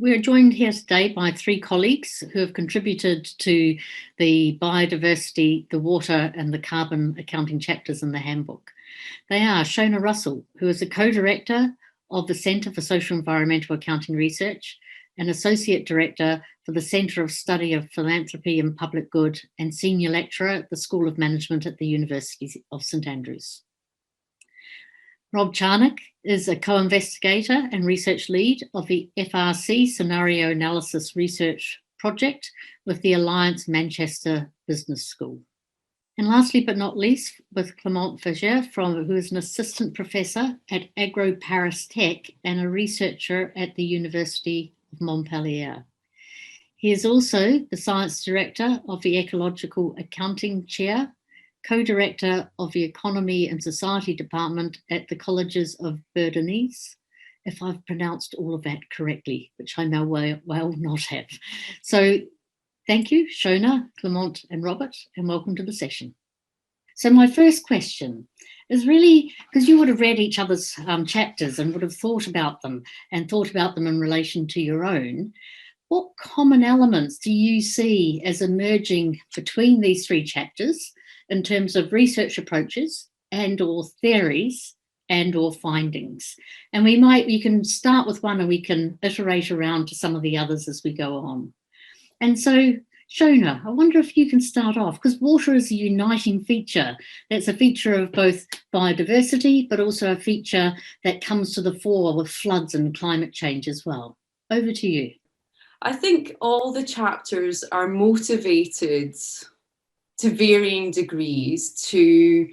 We're joined here today by three colleagues who have contributed to the biodiversity, the water and the carbon accounting chapters in the handbook. They are Shona Russell, who is a co-director of the Centre for Social Environmental Accounting Research and Associate Director for the Centre of Study of Philanthropy and Public Good and Senior Lecturer at the School of Management at the University of St Andrews. Rob Charnock is a co-investigator and research lead of the FRC Scenario Analysis Research Project with the Alliance Manchester Business School. And lastly, but not least, with Clément Fager, who is an assistant professor at Agro Paris Tech and a researcher at the University of Montpellier. He is also the science director of the Ecological Accounting Chair, co-director of the Economy and Society Department at the Colleges of Burdennese, if I've pronounced all of that correctly, which I know well not have. So thank you, Shona, Clément and Robert, and welcome to the session. So my first question is really, because you would have read each other's chapters and would have thought about them in relation to your own, what common elements do you see as emerging between these three chapters in terms of research approaches and or theories and or findings? And we can start with one and we can iterate around to some of the others as we go on. And so, Shona, I wonder if you can start off, because water is a uniting feature. That's a feature of both biodiversity, but also a feature that comes to the fore with floods and climate change as well. Over to you. I think all the chapters are motivated to varying degrees to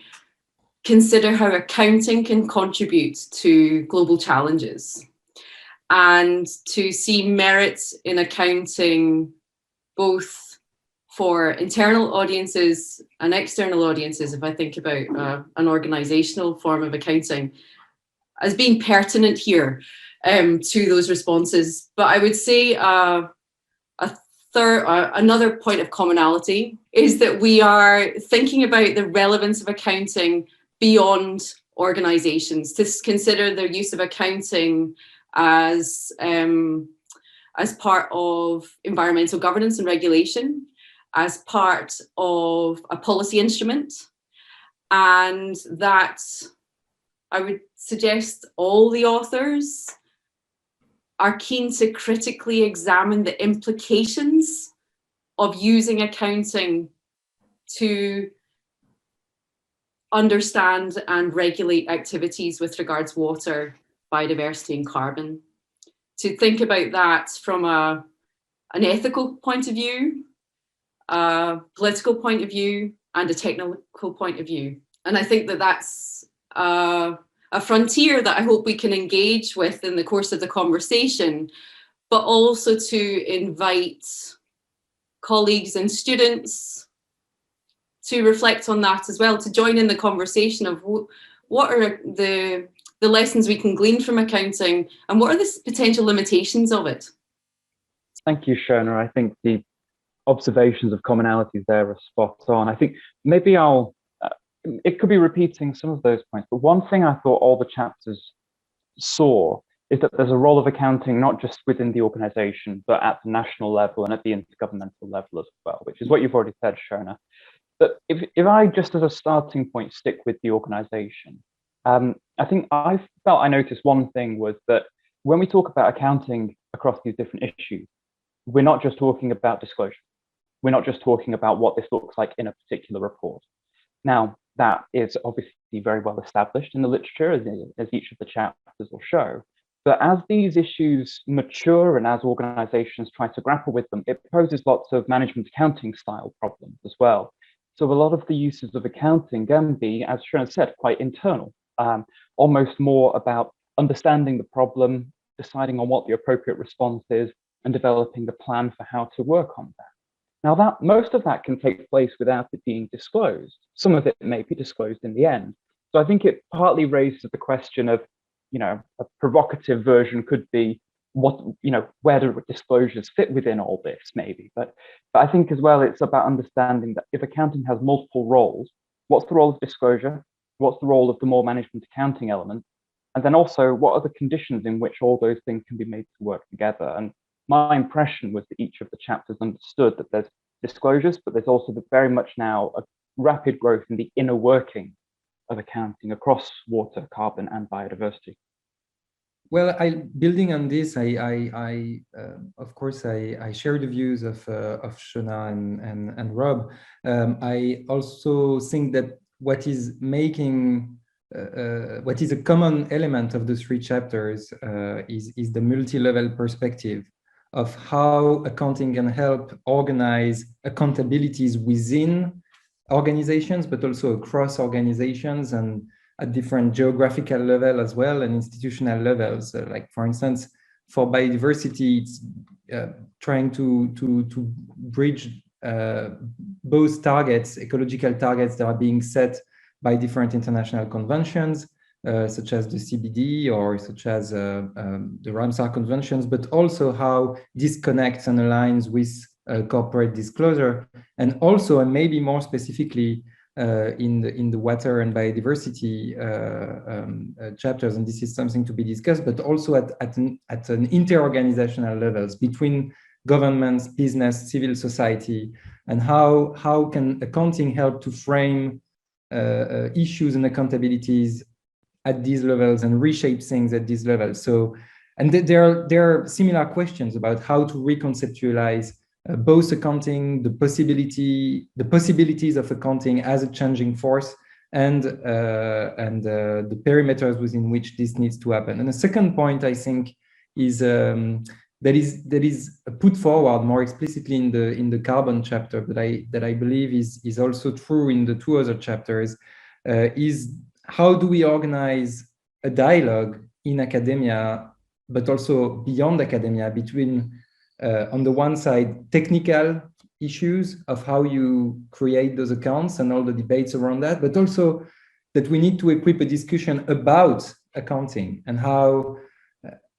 consider how accounting can contribute to global challenges and to see merits in accounting both for internal audiences and external audiences, if I think about an organizational form of accounting, as being pertinent here to those responses. But I would say another point of commonality is that we are thinking about the relevance of accounting beyond organizations, to consider the use of accounting as part of environmental governance and regulation, as part of a policy instrument, and that I would suggest all the authors are keen to critically examine the implications of using accounting to understand and regulate activities with regards to water, biodiversity and carbon. To think about that from an ethical point of view, a political point of view and a technical point of view. And I think that that's a frontier that I hope we can engage with in the course of the conversation, but also to invite colleagues and students to reflect on that as well, to join in the conversation of what are the lessons we can glean from accounting and what are the potential limitations of it. Thank you, Shona. I think the observations of commonalities there are spot on. I think maybe it could be repeating some of those points, but one thing I thought all the chapters saw is that there's a role of accounting not just within the organization, but at the national level and at the intergovernmental level as well, which is what you've already said, Shona. But if I just as a starting point stick with the organization, I think I noticed one thing was that when we talk about accounting across these different issues, we're not just talking about disclosure. We're not just talking about what this looks like in a particular report. Now, that is obviously very well established in the literature, as each of the chapters will show. But as these issues mature and as organizations try to grapple with them, it poses lots of management accounting style problems as well. So a lot of the uses of accounting can be, as Shona said, quite internal, almost more about understanding the problem, deciding on what the appropriate response is, and developing the plan for how to work on that. Now, most of that can take place without it being disclosed. Some of it may be disclosed in the end. So I think it partly raises the question of, a provocative version could be where do disclosures fit within all this, maybe. But I think as well, it's about understanding that if accounting has multiple roles, what's the role of disclosure? What's the role of the more management accounting element? And then also, what are the conditions in which all those things can be made to work together? And my impression was that each of the chapters understood that there's disclosures, but there's also very much now a rapid growth in the inner working of accounting across water, carbon, and biodiversity. Well, building on this, of course, I share the views of Shona and Rob. I also think that what is a common element of the three chapters is the multi-level perspective of how accounting can help organize accountabilities within organizations, but also across organizations and at different geographical level as well and institutional levels. Like for instance, for biodiversity, it's trying to bridge both targets, ecological targets that are being set by different international conventions, such as the CBD or such as the Ramsar conventions, but also how this connects and aligns with corporate disclosure, and also, and maybe more specifically, in the water and biodiversity chapters, and this is something to be discussed, but also at an inter-organizational levels between governments, business, civil society, and how can accounting help to frame issues and accountabilities at these levels and reshape things at these levels. So, and there are similar questions about how to reconceptualize both accounting, the possibilities of accounting as a changing force, and the perimeters within which this needs to happen. And the second point, I think, is that is put forward more explicitly in the carbon chapter, that I believe is also true in the two other chapters, is how do we organize a dialogue in academia, but also beyond academia, between on the one side, technical issues of how you create those accounts and all the debates around that, but also that we need to equip a discussion about accounting and how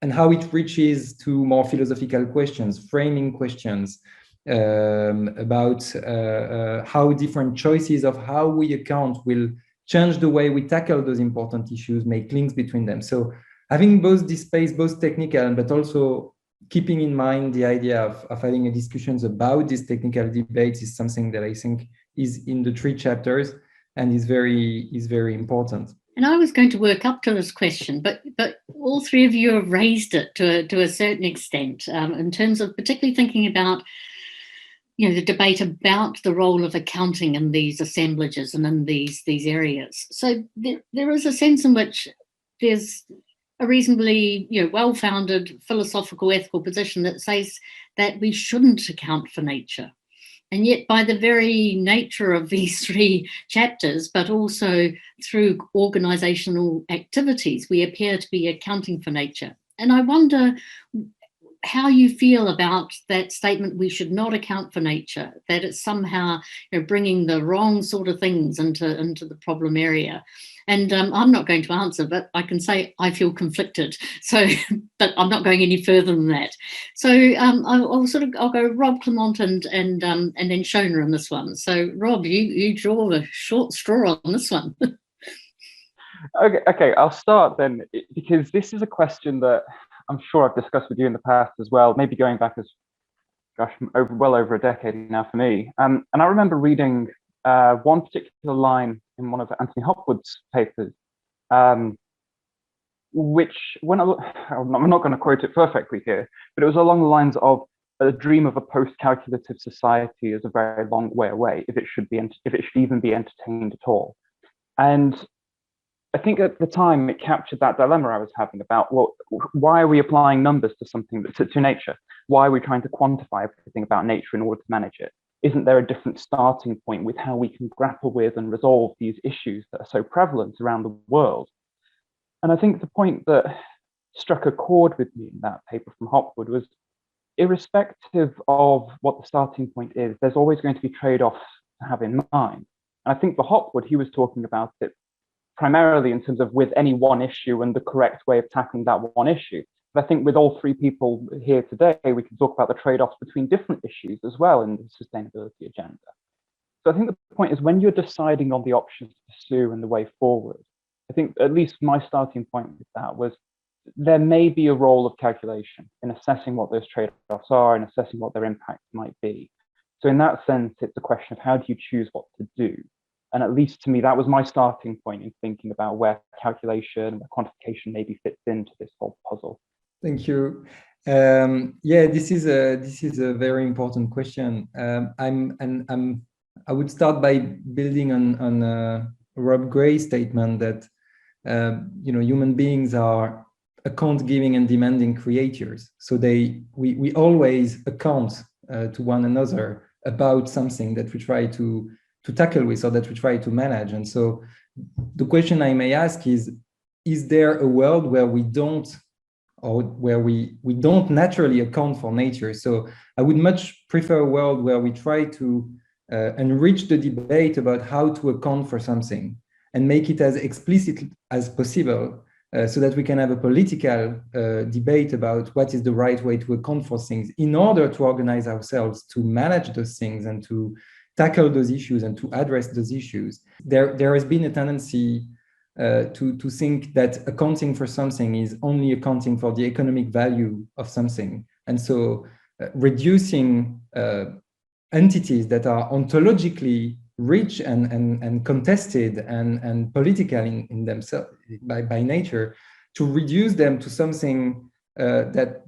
it reaches to more philosophical questions, framing questions about how different choices of how we account will change the way we tackle those important issues, make links between them. So having both this space, both technical, but also keeping in mind the idea of having a discussions about these technical debates is something that I think is in the three chapters and is very important. And I was going to work up to this question, but all three of you have raised it to a certain extent, in terms of particularly thinking about, you know, the debate about the role of accounting in these assemblages and in these areas. So there is a sense in which there's a reasonably, you know, well-founded philosophical ethical position that says that we shouldn't account for nature. And yet by the very nature of these three chapters, but also through organizational activities, we appear to be accounting for nature. And I wonder how you feel about that statement, we should not account for nature, that it's somehow, you know, bringing the wrong sort of things into the problem area. And I'm not going to answer, but I can say I feel conflicted. So, but I'm not going any further than that. So I'll go Rob Clement and then Shona on this one. So Rob, you draw the short straw on this one. Okay, I'll start then, because this is a question that I'm sure I've discussed with you in the past as well, maybe going back as, gosh, well over a decade now for me. And I remember reading one particular line in one of Anthony Hopwood's papers, which, I'm not going to quote it perfectly here, but it was along the lines of a dream of a post-calculative society is a very long way away, if it should even be entertained at all. And I think at the time it captured that dilemma I was having about, well, why are we applying numbers to something to nature? Why are we trying to quantify everything about nature in order to manage it? Isn't there a different starting point with how we can grapple with and resolve these issues that are so prevalent around the world? And I think the point that struck a chord with me in that paper from Hopwood was, irrespective of what the starting point is, there's always going to be trade-offs to have in mind. And I think for Hopwood, he was talking about it primarily in terms of with any one issue and the correct way of tackling that one issue. But I think with all three people here today, we can talk about the trade-offs between different issues as well in the sustainability agenda. So I think the point is, when you're deciding on the options to pursue and the way forward, I think at least my starting point with that was there may be a role of calculation in assessing what those trade-offs are and assessing what their impact might be. So in that sense, it's a question of how do you choose what to do? And at least to me, that was my starting point in thinking about where calculation, where quantification maybe fits into this whole puzzle. Thank you. Yeah, this is a very important question. I would start by building on Rob Gray's statement that human beings are account-giving and demanding creatures. So we always account to one another about something that we try to tackle with or that we try to manage. And so the question I may ask is there a world where we don't, or where we don't naturally account for nature? So I would much prefer a world where we try to enrich the debate about how to account for something and make it as explicit as possible, so that we can have a political debate about what is the right way to account for things in order to organize ourselves to manage those things and to tackle those issues and to address those issues. There has been a tendency to think that accounting for something is only accounting for the economic value of something. And so reducing entities that are ontologically rich and contested and political in themselves by nature, to reduce them to something that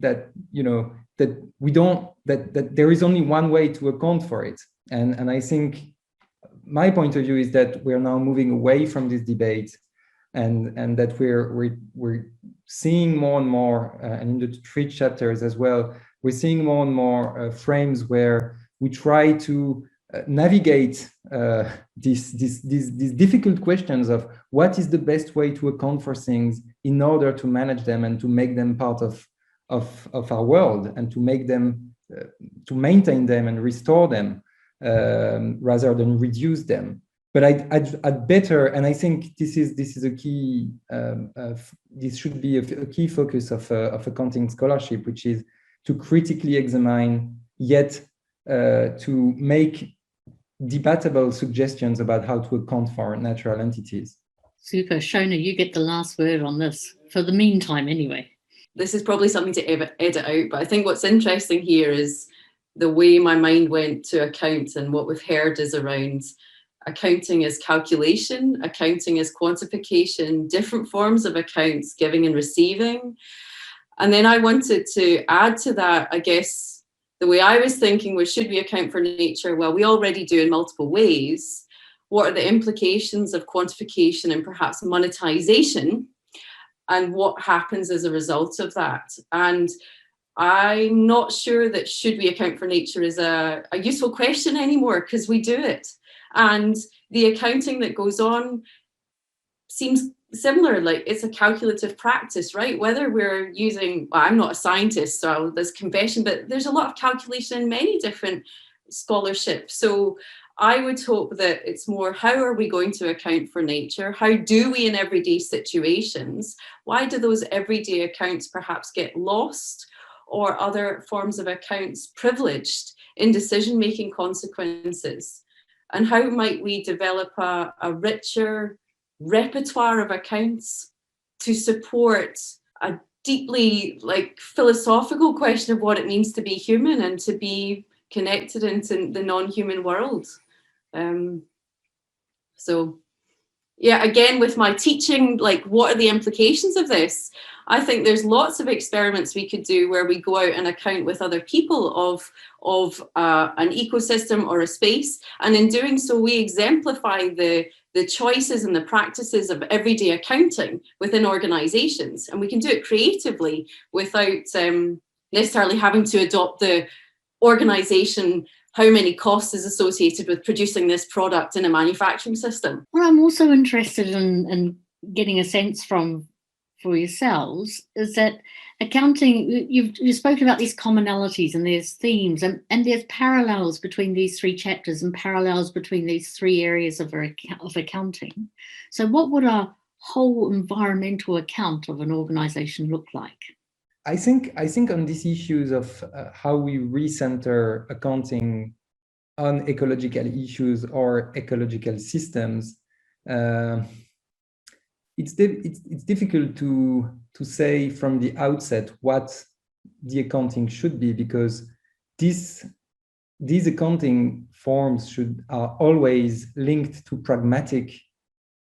there is only one way to account for it. And I think my point of view is that we're now moving away from this debate, and that we're seeing more and more, and in the 3 chapters as well, we're seeing more and more frames where we try to navigate these difficult questions of what is the best way to account for things in order to manage them and to make them part of our world, and to make them to maintain them and restore them, rather than reduce them. But I'd better, and I think this is a key. This should be a key focus of accounting scholarship, which is to critically examine, yet to make debatable suggestions about how to account for natural entities. Super. Shona, you get the last word on this, for the meantime anyway. This is probably something to edit out, but I think what's interesting here is the way my mind went to accounts, and what we've heard is around accounting as calculation, accounting as quantification, different forms of accounts, giving and receiving. And then I wanted to add to that, I guess, the way I was thinking was, should we account for nature? Well, we already do in multiple ways. What are the implications of quantification and perhaps monetization? And what happens as a result of that? And I'm not sure that should we account for nature is a useful question anymore, because we do it. And the accounting that goes on seems similar, like it's a calculative practice, right? Whether we're using, well, I'm not a scientist, so there's confession, but there's a lot of calculation in many different scholarships. So I would hope that it's more, how are we going to account for nature? How do we in everyday situations? Why do those everyday accounts perhaps get lost, or other forms of accounts privileged in decision-making consequences? And how might we develop a richer repertoire of accounts to support a deeply philosophical question of what it means to be human and to be connected into the non-human world? So yeah, again, with my teaching, what are the implications of this? I think there's lots of experiments we could do where we go out and account with other people of an ecosystem or a space. And in doing so, we exemplify the choices and the practices of everyday accounting within organizations. And we can do it creatively without necessarily having to adopt the organization, how many costs is associated with producing this product in a manufacturing system. What I'm also interested in getting a sense for yourselves is that accounting, you've spoken about these commonalities and there's themes and there's parallels between these 3 chapters and parallels between these 3 areas of accounting. So what would a whole environmental account of an organization look like? I think on these issues of how we recenter accounting on ecological issues or ecological systems, it's difficult to say from the outset what the accounting should be, because these accounting forms are always linked to pragmatic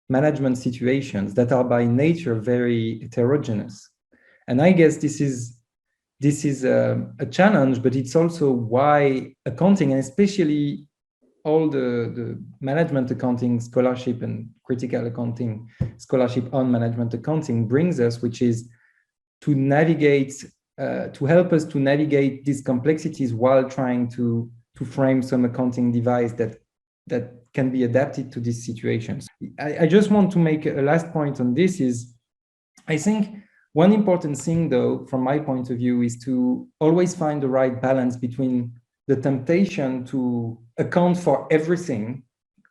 management situations that are by nature very heterogeneous. And I guess this is a challenge, but it's also why accounting, and especially all the management accounting scholarship and critical accounting scholarship on management accounting brings us, which is to navigate, to help us to navigate these complexities while trying to frame some accounting device that can be adapted to these situations. I just want to make a last point on this is, I think one important thing, though, from my point of view, is to always find the right balance between the temptation to account for everything,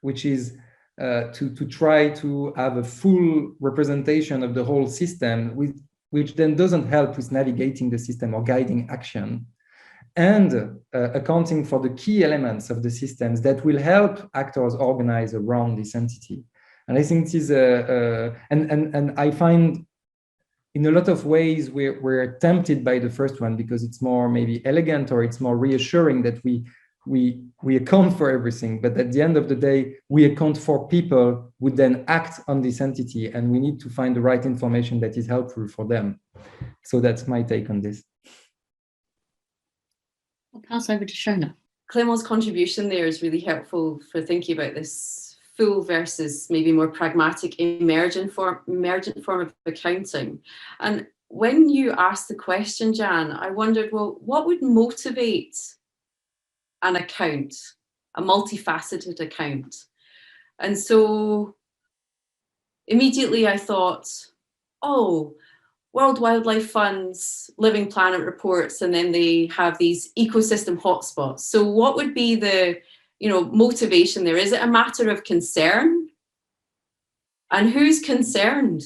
which is to try to have a full representation of the whole system, which then doesn't help with navigating the system or guiding action, and accounting for the key elements of the systems that will help actors organize around this entity. And I think this is and I find in a lot of ways we're tempted by the first one because it's more maybe elegant, or it's more reassuring that we account for everything, but at the end of the day, we account for people who then act on this entity, and we need to find the right information that is helpful for them. So that's my take on this. I'll pass over to Shona. Clément's contribution there is really helpful for thinking about this full versus maybe more pragmatic emergent form of accounting. And when you asked the question, Jan, I wondered, well, what would motivate an account, a multifaceted account? And so immediately I thought, oh, World Wildlife Fund's Living Planet reports, and then they have these ecosystem hotspots. So what would be the motivation there? Is it a matter of concern? And who's concerned?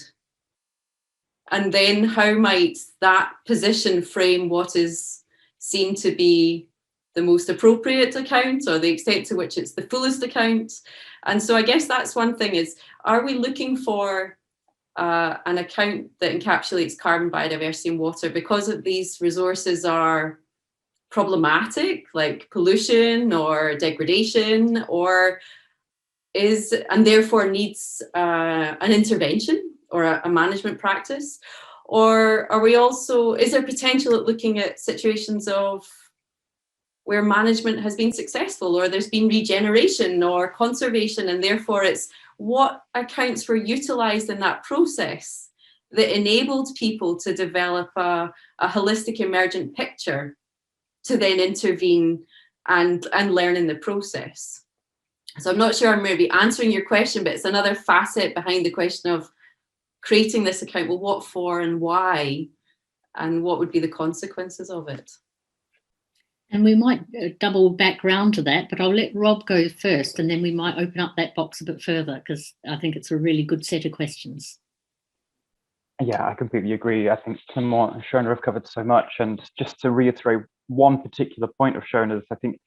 And then how might that position frame what is seen to be the most appropriate account, or the extent to which it's the fullest account? And so I guess that's one thing, is, are we looking for an account that encapsulates carbon, biodiversity and water because of these resources are problematic, like pollution or degradation, or and therefore needs an intervention or a management practice? Or are we also, is there potential at looking at situations of where management has been successful, or there's been regeneration or conservation, and therefore it's what accounts were utilized in that process that enabled people to develop a holistic emergent picture to then intervene and learn in the process? So I'm not sure I'm maybe answering your question, but it's another facet behind the question of creating this account. Well, what for and why, and what would be the consequences of it? And we might double back round to that, but I'll let Rob go first, and then we might open up that box a bit further, because I think it's a really good set of questions. Yeah, I completely agree. I think Clément and Shona have covered so much. And just to reiterate one particular point of Shona's, I think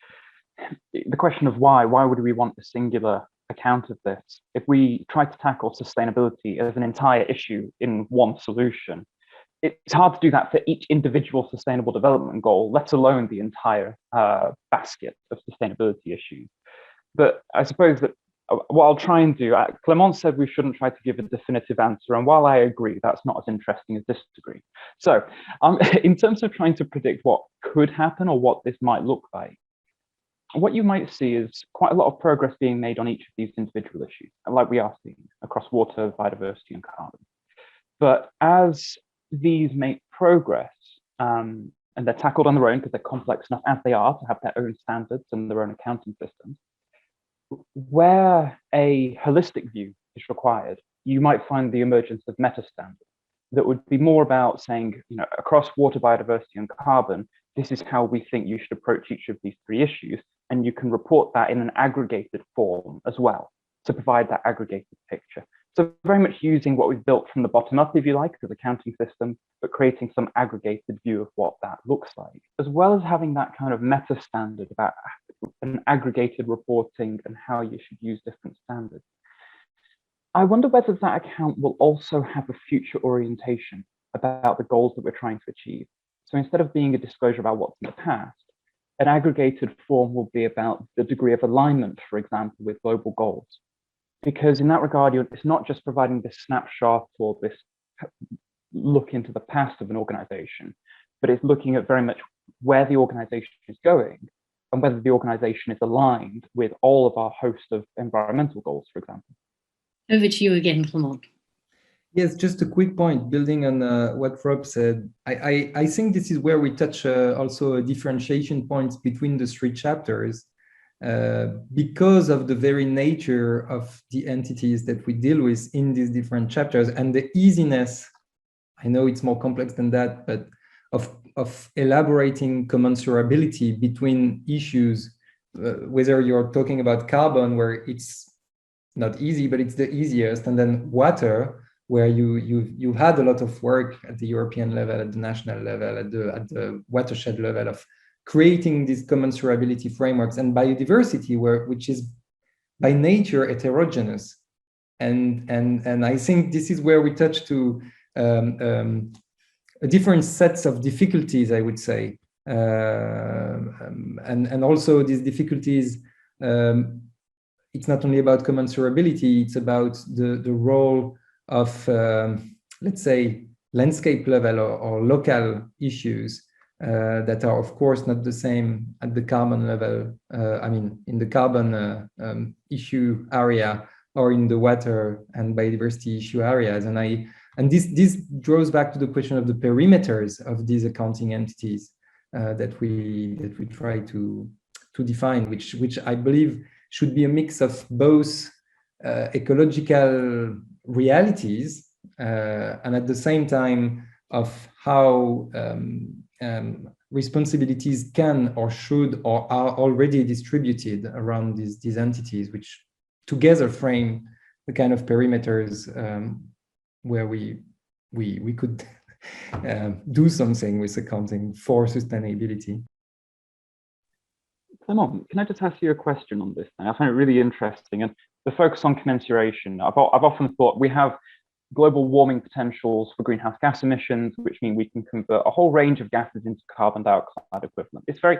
the question of why would we want a singular account of this? If we try to tackle sustainability as an entire issue in one solution, it's hard to do that for each individual sustainable development goal, let alone the entire basket of sustainability issues. But I suppose that what I'll try and do, Clément said we shouldn't try to give a definitive answer, and while I agree, that's not as interesting as disagree. So in terms of trying to predict what could happen or what this might look like, what you might see is quite a lot of progress being made on each of these individual issues, like we are seeing across water, biodiversity, and carbon. But as these make progress, and they're tackled on their own because they're complex enough as they are to have their own standards and their own accounting systems, where a holistic view is required, you might find the emergence of meta standards that would be more about saying, across water, biodiversity, and carbon, this is how we think you should approach each of these three issues, and you can report that in an aggregated form as well to provide that aggregated picture. So very much using what we've built from the bottom up, if you like, as accounting system, but creating some aggregated view of what that looks like, as well as having that kind of meta standard about an aggregated reporting and how you should use different standards. I wonder whether that account will also have a future orientation about the goals that we're trying to achieve. So instead of being a disclosure about what's in the past, an aggregated form will be about the degree of alignment, for example, with global goals. Because in that regard, it's not just providing this snapshot or this look into the past of an organization, but it's looking at very much where the organization is going and whether the organization is aligned with all of our host of environmental goals, for example. Over to you again, Clement. Yes, just a quick point, building on what Rob said. I think this is where we touch also a differentiation points between the three chapters, because of the very nature of the entities that we deal with in these different chapters and the easiness. I know it's more complex than that, but of elaborating commensurability between issues, whether you're talking about carbon, where it's not easy, but it's the easiest, and then water, where you've had a lot of work at the European level, at the national level, at the watershed level of creating these commensurability frameworks, and biodiversity, which is by nature heterogeneous, and I think this is where we touch to different sets of difficulties, I would say, and also these difficulties. It's not only about commensurability; it's about the role of, let's say, landscape level or local issues that are, of course, not the same at the carbon level. I mean, in the carbon issue area or in the water and biodiversity issue areas. And this draws back to the question of the perimeters of these accounting entities that we try to define, which I believe should be a mix of both ecological realities and at the same time of how responsibilities can or should or are already distributed around these entities, which together frame the kind of perimeters where we could do something with accounting for sustainability. Clement, can I just ask you a question on this thing? I find it really interesting, and the focus on commensuration. I've often thought we have global warming potentials for greenhouse gas emissions, which mean we can convert a whole range of gases into carbon dioxide equivalent. It's very,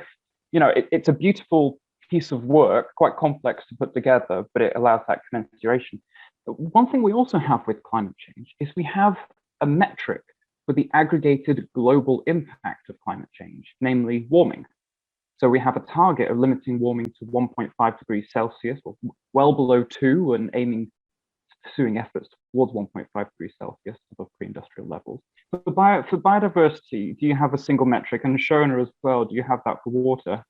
it's a beautiful piece of work, quite complex to put together, but it allows that commensuration. But one thing we also have with climate change is we have a metric for the aggregated global impact of climate change, namely warming. So we have a target of limiting warming to 1.5 degrees Celsius, or well below 2, and pursuing efforts towards 1.5 degrees Celsius above pre-industrial levels. For biodiversity, do you have a single metric? And Shona as well, do you have that for water?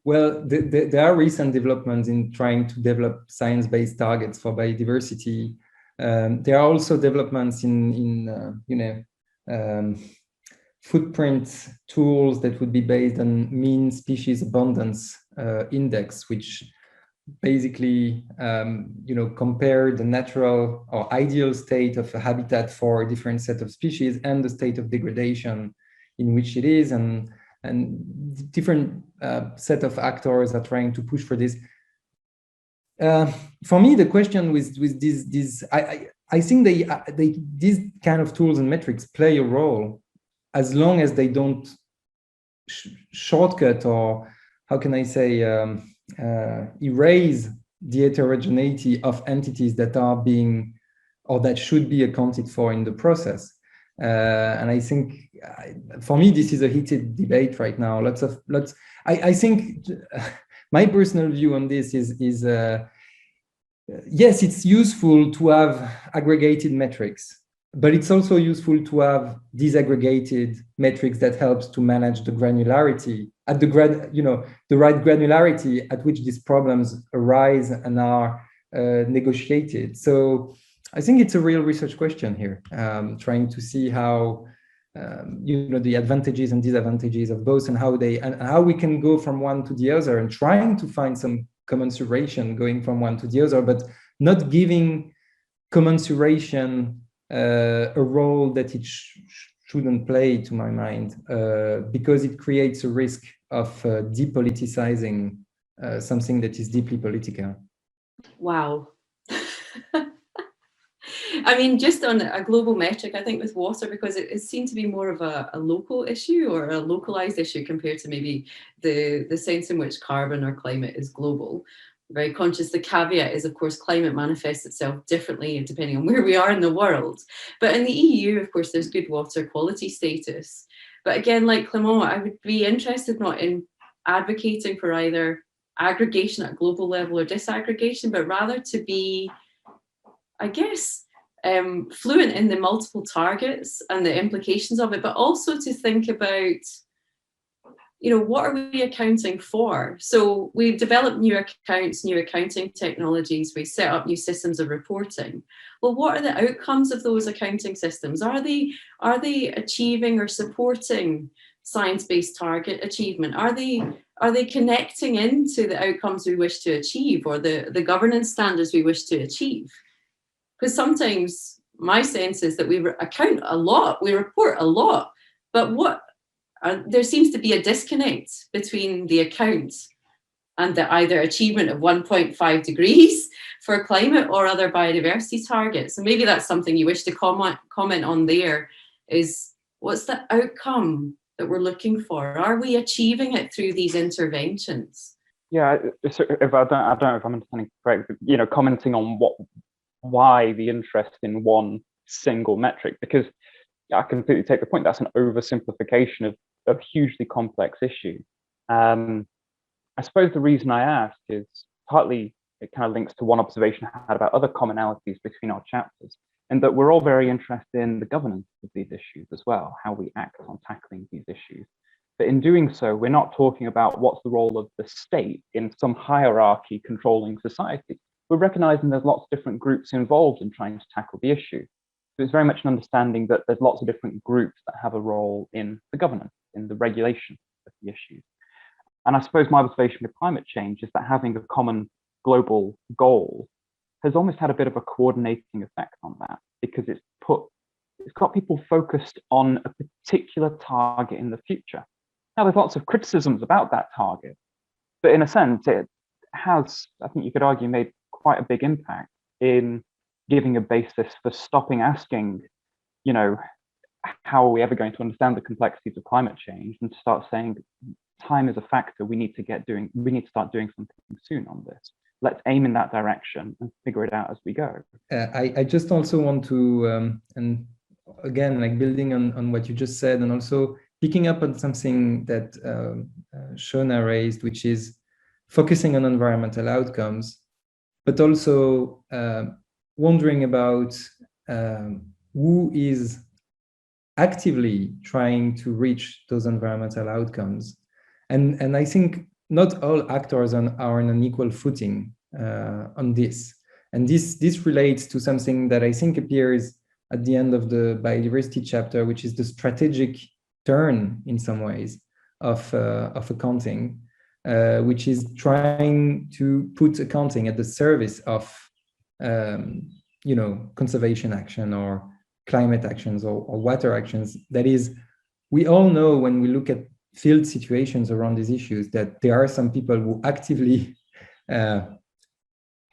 Well, there are recent developments in trying to develop science-based targets for biodiversity. There are also developments in footprint tools that would be based on mean species abundance index, which basically compare the natural or ideal state of a habitat for a different set of species and the state of degradation in which it is, and different set of actors are trying to push for this. For me, the question with these, I think these kind of tools and metrics play a role as long as they don't shortcut, or how can I say, erase the heterogeneity of entities that are being or that should be accounted for in the process. And I think for me, this is a heated debate right now. I think my personal view on this is yes, it's useful to have aggregated metrics, but it's also useful to have disaggregated metrics that helps to manage the granularity at the right granularity at which these problems arise and are negotiated. So I think it's a real research question here, trying to see how the advantages and disadvantages of both, and how we can go from one to the other, and trying to find some commensuration going from one to the other, but not giving commensuration a role that it shouldn't play, to my mind, because it creates a risk of depoliticizing something that is deeply political. Wow. I mean, just on a global metric, I think with water, because it seemed to be more of a local issue or a localized issue compared to maybe the sense in which carbon or climate is global. Very conscious. The caveat is, of course, climate manifests itself differently depending on where we are in the world. But in the EU, of course, there's good water quality status. But again, like Clément, I would be interested not in advocating for either aggregation at global level or disaggregation, but rather to be, I guess, fluent in the multiple targets and the implications of it, but also to think about, you know, what are we accounting for? So we've developed new accounts, new accounting technologies, we set up new systems of reporting. Well, what are the outcomes of those accounting systems? Are they achieving or supporting science-based target achievement? Are they connecting into the outcomes we wish to achieve or the governance standards we wish to achieve? Because sometimes my sense is that we account a lot, we report a lot, but there seems to be a disconnect between the account and the either achievement of 1.5 degrees for climate or other biodiversity targets. And maybe that's something you wish to comment on there, is what's the outcome that we're looking for? Are we achieving it through these interventions? Yeah, so if I don't know if I'm understanding correctly, you know, commenting on why the interest in one single metric, because I completely take the point. That's an oversimplification of a hugely complex issue. I suppose the reason I asked is partly it kind of links to one observation I had about other commonalities between our chapters, and that we're all very interested in the governance of these issues as well, how we act on tackling these issues. But in doing so, we're not talking about what's the role of the state in some hierarchy controlling society. We're recognizing there's lots of different groups involved in trying to tackle the issue. So it's very much an understanding that there's lots of different groups that have a role in the governance, in the regulation of the issues. And I suppose my observation with climate change is that having a common global goal has almost had a bit of a coordinating effect on that, because it's got people focused on a particular target in the future. Now, there's lots of criticisms about that target, but in a sense, it has, I think you could argue, made quite a big impact in giving a basis for stopping asking, you know, how are we ever going to understand the complexities of climate change, and to start saying time is a factor. We need to start doing something soon on this. Let's aim in that direction and figure it out as we go. I just also want to, and again, like building on what you just said, and also picking up on something that Shona raised, which is focusing on environmental outcomes, but also wondering about who is actively trying to reach those environmental outcomes. And I think not all actors are on an equal footing on this. And this relates to something that I think appears at the end of the biodiversity chapter, which is the strategic turn in some ways of accounting, which is trying to put accounting at the service of conservation action or climate actions or water actions. That is, we all know when we look at field situations around these issues that there are some people who actively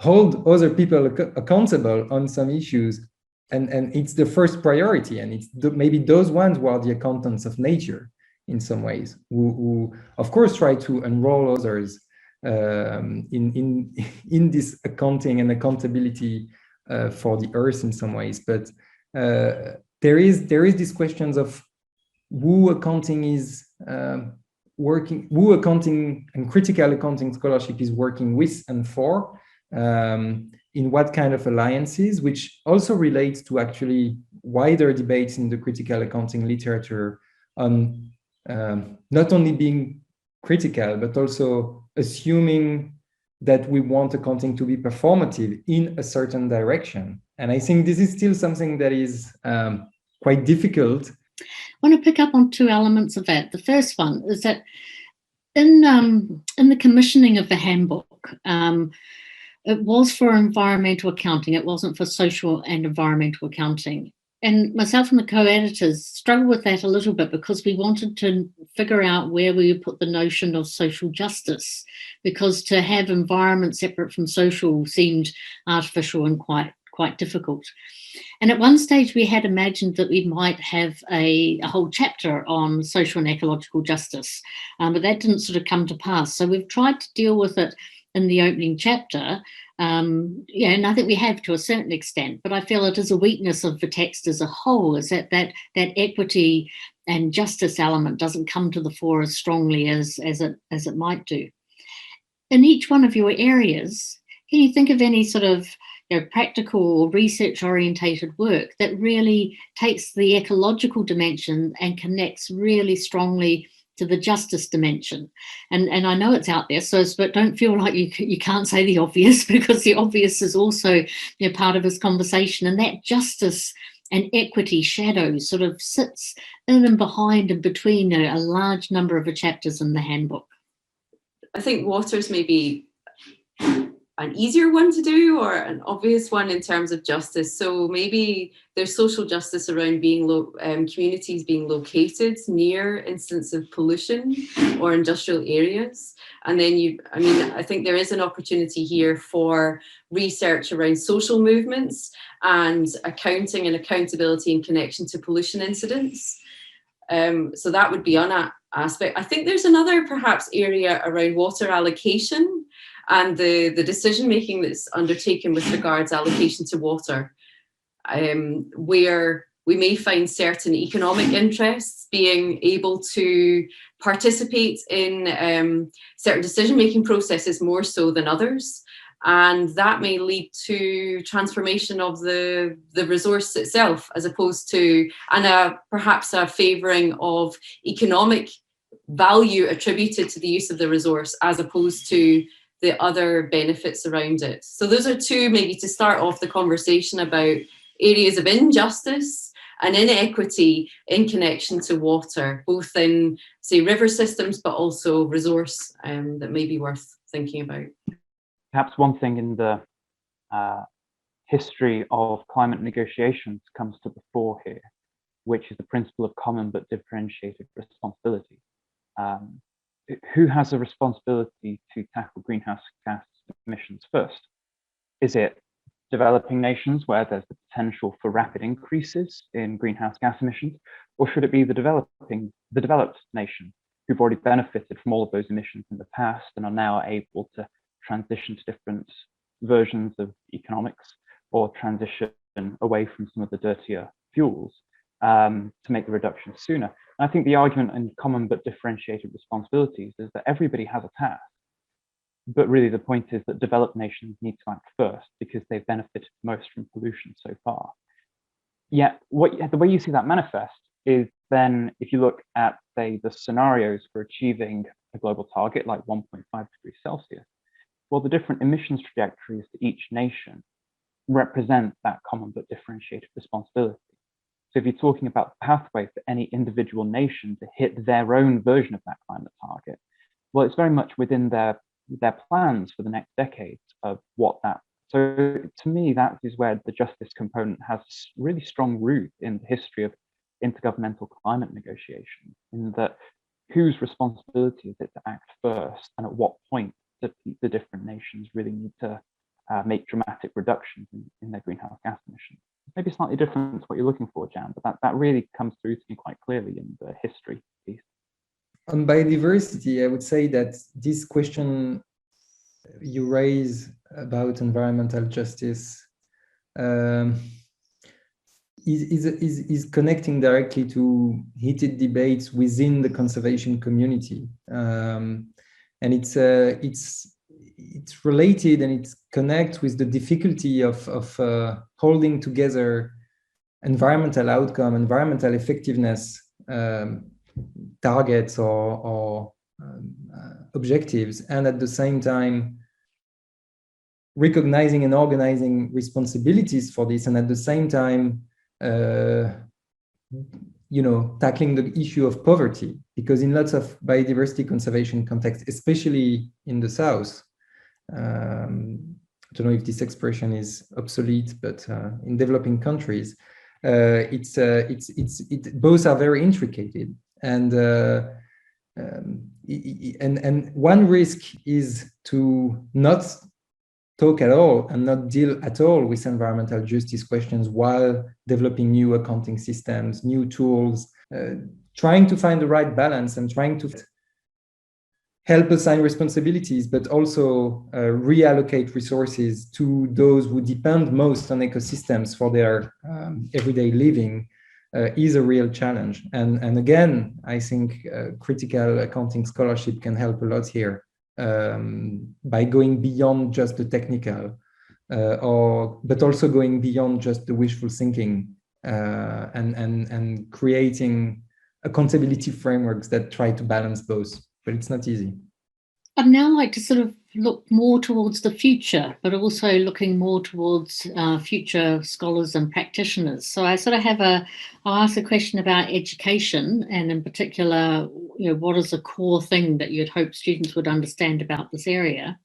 hold other people accountable on some issues, and it's the first priority, and it's maybe those ones who are the accountants of nature in some ways, who of course try to enroll others in this accounting and accountability for the earth in some ways. But there is these questions of who accounting is working, who accounting and critical accounting scholarship is working with and for, in what kind of alliances, which also relates to actually wider debates in the critical accounting literature on not only being critical, but also assuming that we want accounting to be performative in a certain direction. And I think this is still something that is quite difficult. I want to pick up on two elements of that. The first one is that in the commissioning of the handbook, it was for environmental accounting. It wasn't for social and environmental accounting. And myself and the co-editors struggled with that a little bit because we wanted to figure out where we would put the notion of social justice, because to have environment separate from social seemed artificial and quite difficult. And at one stage we had imagined that we might have a whole chapter on social and ecological justice, but that didn't sort of come to pass. So we've tried to deal with it in the opening chapter. Yeah, and I think we have to a certain extent, but I feel it is a weakness of the text as a whole, is that equity and justice element doesn't come to the fore as strongly as it might do. In each one of your areas, can you think of any sort of practical or research-orientated work that really takes the ecological dimension and connects really strongly to the justice dimension? And I know it's out there, but don't feel like you can't say the obvious, because the obvious is also part of this conversation, and that justice and equity shadow sort of sits in and behind and between a large number of the chapters in the handbook. I think water's maybe an easier one to do, or an obvious one in terms of justice. So maybe there's social justice around being communities being located near instances of pollution or industrial areas. And then I think there is an opportunity here for research around social movements and accounting and accountability in connection to pollution incidents. So that would be one aspect. I think there's another perhaps area around water allocation and the decision-making that's undertaken with regards allocation to water, where we may find certain economic interests being able to participate in certain decision-making processes more so than others. And that may lead to transformation of the resource itself, as opposed to, and perhaps a favouring of economic value attributed to the use of the resource, as opposed to the other benefits around it. So those are two, maybe to start off the conversation about areas of injustice and inequity in connection to water, both in, say, river systems, but also resource that may be worth thinking about. Perhaps one thing in the history of climate negotiations comes to the fore here, which is the principle of common but differentiated responsibility. Who has a responsibility to tackle greenhouse gas emissions first? Is it developing nations where there's the potential for rapid increases in greenhouse gas emissions, or should it be the developed nations who've already benefited from all of those emissions in the past and are now able to transition to different versions of economics, or transition away from some of the dirtier fuels to make the reduction sooner? And I think the argument in common but differentiated responsibilities is that everybody has a task, but really the point is that developed nations need to act first because they've benefited most from pollution so far. Yet the way you see that manifest is then, if you look at, say, the scenarios for achieving a global target like 1.5 degrees Celsius, well, the different emissions trajectories to each nation represent that common but differentiated responsibility. So if you're talking about the pathway for any individual nation to hit their own version of that climate target, well, it's very much within their plans for the next decades of what that. So to me, that is where the justice component has really strong root in the history of intergovernmental climate negotiations, in that whose responsibility is it to act first, and at what point do the different nations really need to make dramatic reductions in their greenhouse gas emissions. Maybe slightly different to what you're looking for, Jan, but that really comes through to me quite clearly in the history piece. On biodiversity, I would say that this question you raise about environmental justice is connecting directly to heated debates within the conservation community, and it's related, and it connects with the difficulty of holding together environmental outcome, environmental effectiveness targets or objectives, and at the same time recognizing and organizing responsibilities for this, and at the same time tackling the issue of poverty, because in lots of biodiversity conservation contexts, especially in the South, I don't know if this expression is obsolete, but in developing countries, both are very intricate, and one risk is to not talk at all and not deal at all with environmental justice questions while developing new accounting systems, new tools, trying to find the right balance and trying to help assign responsibilities, but also reallocate resources to those who depend most on ecosystems for their everyday living is a real challenge. And again, I think critical accounting scholarship can help a lot here by going beyond just the technical, but also going beyond just the wishful thinking and creating accountability frameworks that try to balance both. But it's not easy. I'd now like to sort of look more towards the future, but also looking more towards future scholars and practitioners. So I sort of I'll ask a question about education, and in particular, what is a core thing that you'd hope students would understand about this area?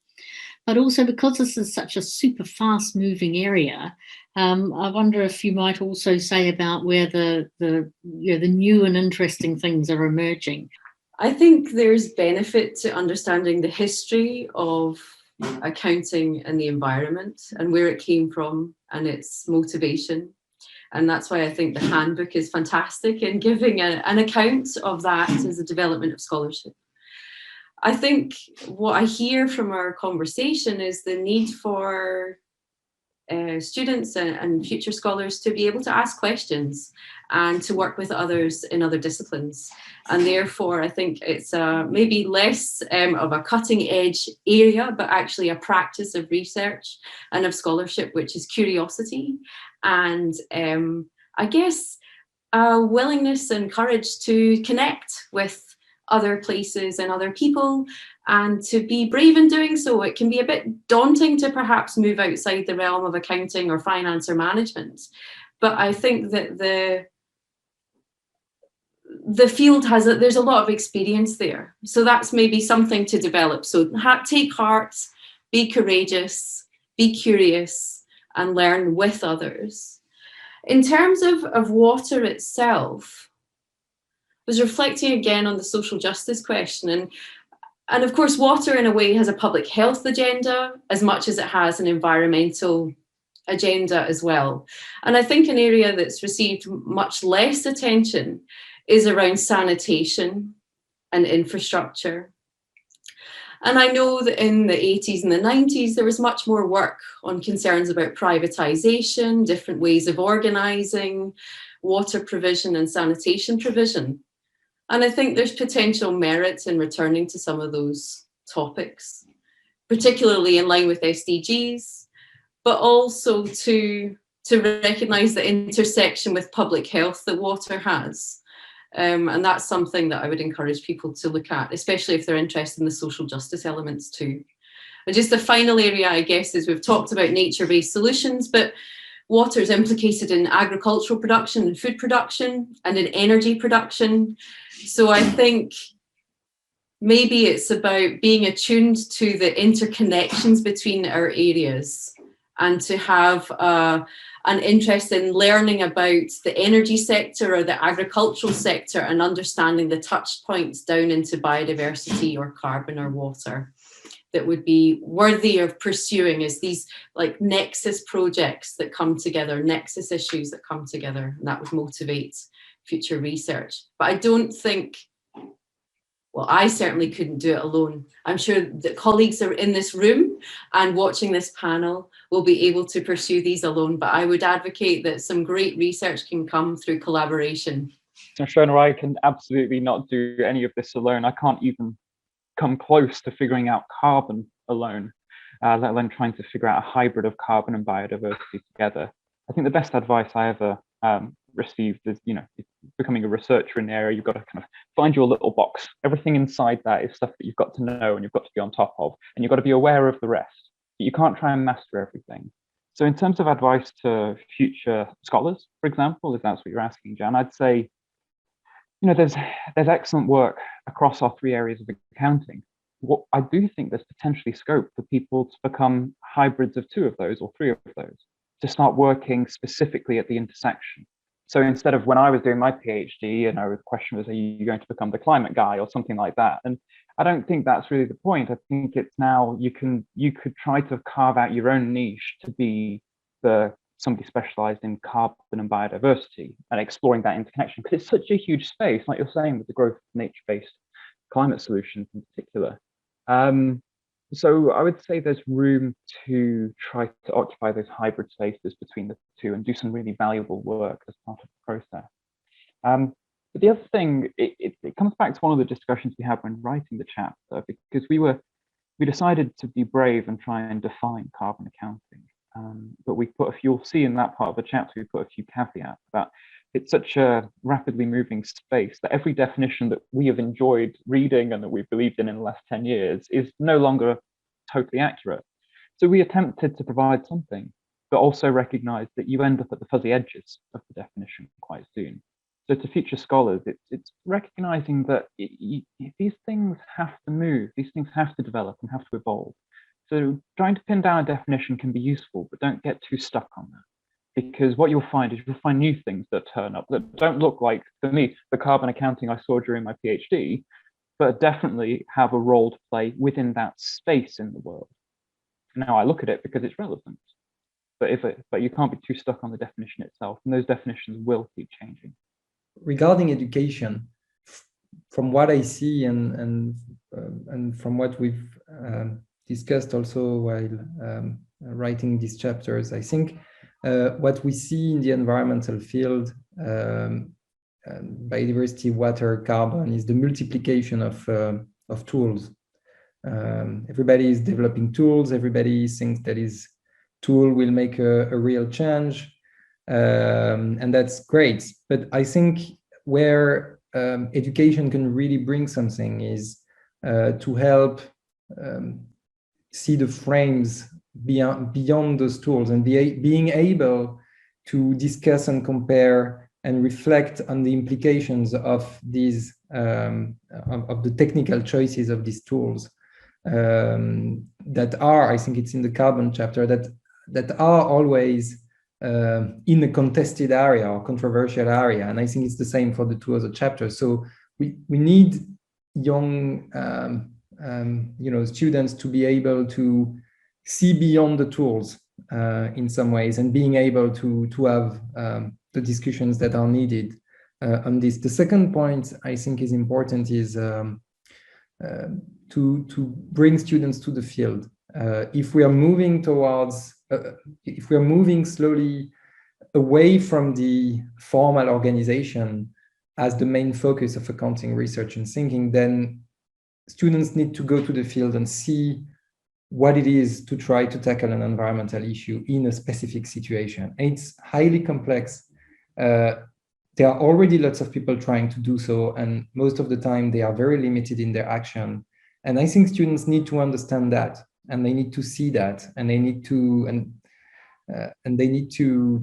But also, because this is such a super fast moving area, I wonder if you might also say about where the new and interesting things are emerging. I think there's benefit to understanding the history of accounting and the environment and where it came from and its motivation. And that's why I think the handbook is fantastic in giving an account of that as a development of scholarship. I think what I hear from our conversation is the need for students and future scholars to be able to ask questions and to work with others in other disciplines. And therefore, I think it's maybe less of a cutting edge area, but actually a practice of research and of scholarship, which is curiosity. And I guess a willingness and courage to connect with other places and other people, and to be brave in doing so. It can be a bit daunting to perhaps move outside the realm of accounting or finance or management. But I think that the field there's a lot of experience there. So that's maybe something to develop. So take heart, be courageous, be curious, and learn with others. In terms of water itself, I was reflecting again on the social justice question, and of course water in a way has a public health agenda as much as it has an environmental agenda as well. And I think an area that's received much less attention is around sanitation and infrastructure. And I know that in the 80s and the 90s, there was much more work on concerns about privatization, different ways of organizing water provision and sanitation provision. And I think there's potential merit in returning to some of those topics, particularly in line with SDGs, but also to recognise the intersection with public health that water has. And that's something that I would encourage people to look at, especially if they're interested in the social justice elements too. And just the final area, I guess, is we've talked about nature-based solutions, but water is implicated in agricultural production and food production and in energy production. So I think maybe it's about being attuned to the interconnections between our areas and to have an interest in learning about the energy sector or the agricultural sector and understanding the touch points down into biodiversity or carbon or water that would be worthy of pursuing as these like nexus projects that come together, nexus issues that come together, and that would motivate future research. But I don't think, well, I certainly couldn't do it alone. I'm sure that colleagues are in this room and watching this panel will be able to pursue these alone, but I would advocate that some great research can come through collaboration. So Shona, I can absolutely not do any of this alone. I can't even come close to figuring out carbon alone, let alone trying to figure out a hybrid of carbon and biodiversity together. I think the best advice I ever received is, becoming a researcher in the area, you've got to kind of find your little box. Everything inside that is stuff that you've got to know and you've got to be on top of, and you've got to be aware of the rest. But you can't try and master everything. So in terms of advice to future scholars, for example, if that's what you're asking, Jan, I'd say, there's excellent work across our three areas of accounting. What I do think there's potentially scope for people to become hybrids of two of those or three of those, to start working specifically at the intersection. So instead of when I was doing my PhD, the question was, are you going to become the climate guy or something like that? And I don't think that's really the point. I think it's now you could try to carve out your own niche to be somebody specialized in carbon and biodiversity and exploring that interconnection, because it's such a huge space, like you're saying, with the growth of nature-based climate solutions in particular. So I would say there's room to try to occupy those hybrid spaces between the two and do some really valuable work as part of the process. But the other thing, it comes back to one of the discussions we had when writing the chapter, because we decided to be brave and try and define carbon accounting. But you'll see in that part of the chapter, we put a few caveats about it's such a rapidly moving space that every definition that we have enjoyed reading and that we've believed in the last 10 years is no longer totally accurate. So we attempted to provide something, but also recognize that you end up at the fuzzy edges of the definition quite soon. So to future scholars, it's recognizing that these things have to move, these things have to develop and have to evolve. So trying to pin down a definition can be useful, but don't get too stuck on that. Because what you'll find is you'll find new things that turn up that don't look like, for me, the carbon accounting I saw during my PhD, but definitely have a role to play within that space in the world. Now I look at it because it's relevant, but you can't be too stuck on the definition itself, and those definitions will keep changing. Regarding education, from what I see and from what we've discussed also while writing these chapters, I think what we see in the environmental field, biodiversity, water, carbon, is the multiplication of tools. Everybody is developing tools. Everybody thinks that his tool will make a real change, and that's great. But I think where education can really bring something is to help see the frames beyond those tools and being able to discuss and compare and reflect on the implications of these of the technical choices of these tools that are, I think it's in the carbon chapter, that are always in a contested area or controversial area, and I think it's the same for the two other chapters. So we need young students to be able to see beyond the tools in some ways, and being able to have the discussions that are needed on this. The second point I think is important is to bring students to the field. If we are moving towards, if we are moving slowly away from the formal organization as the main focus of accounting research and thinking, then students need to go to the field and see what it is to try to tackle an environmental issue in a specific situation. And it's highly complex. There are already lots of people trying to do so, and most of the time they are very limited in their action. And I think students need to understand that, and they need to see that, and they need to, and they need to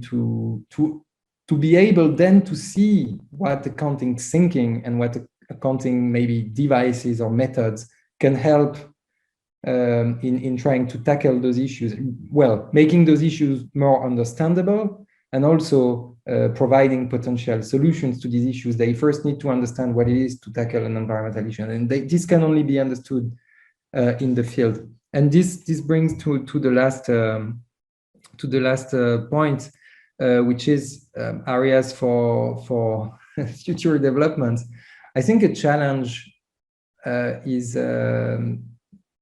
be able then to see what accounting thinking and what accounting maybe devices or methods can help in trying to tackle those issues, well, making those issues more understandable, and also providing potential solutions to these issues. They first need to understand what it is to tackle an environmental issue, and this can only be understood in the field. And this brings to the last point, which is areas for future development. I think a challenge is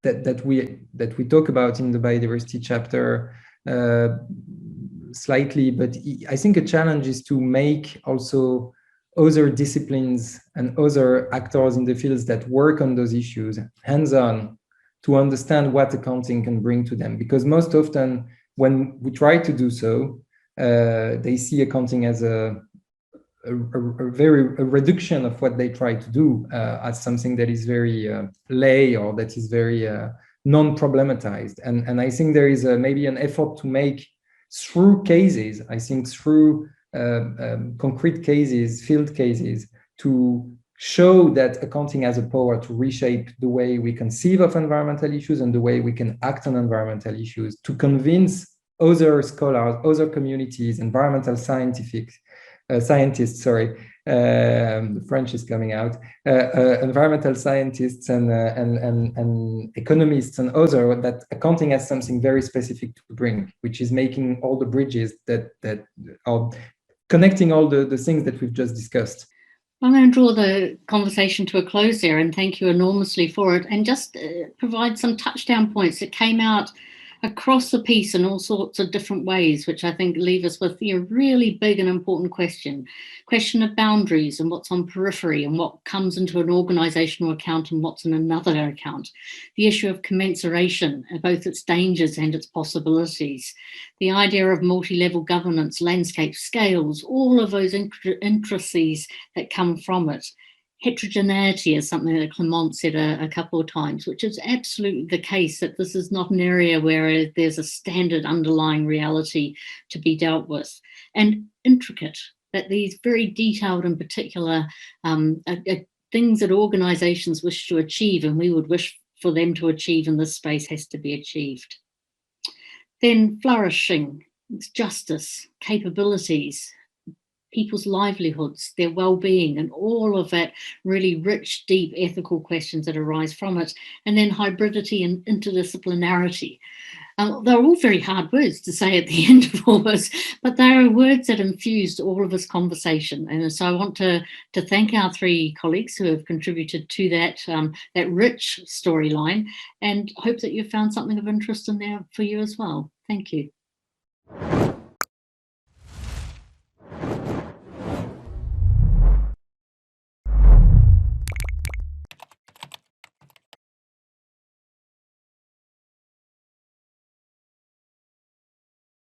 that we talk about in the biodiversity chapter slightly, but I think a challenge is to make also other disciplines and other actors in the fields that work on those issues hands-on, to understand what accounting can bring to them. Because most often when we try to do so, they see accounting as a reduction of what they try to do as something that is very lay, or that is very non-problematized. And I think there is maybe an effort to make, through cases, I think through concrete cases, field cases, to show that accounting has a power to reshape the way we conceive of environmental issues and the way we can act on environmental issues, to convince other scholars, other communities, environmental scientific scientists, sorry, the French is coming out, environmental scientists and economists and others, that accounting has something very specific to bring, which is making all the bridges that are connecting all the things that we've just discussed. I'm going to draw the conversation to a close there, and thank you enormously for it, and just provide some touchdown points that came out across the piece in all sorts of different ways, which I think leave us with a really big and important question of boundaries and what's on periphery and what comes into an organizational account and what's in another account. The issue of commensuration, both its dangers and its possibilities. The idea of multi-level governance, landscape scales, all of those intricacies that come from it. Heterogeneity is something that Clement said a couple of times, which is absolutely the case, that this is not an area where there's a standard underlying reality to be dealt with. And intricate, that these very detailed and particular things that organizations wish to achieve and we would wish for them to achieve in this space has to be achieved. Then flourishing, justice, capabilities, people's livelihoods, their well-being, and all of that really rich, deep ethical questions that arise from it. And then hybridity and interdisciplinarity. They're all very hard words to say at the end of all this, but they are words that infused all of this conversation. And so I want to thank our three colleagues who have contributed to that, that rich storyline, and hope that you found something of interest in there for you as well. Thank you.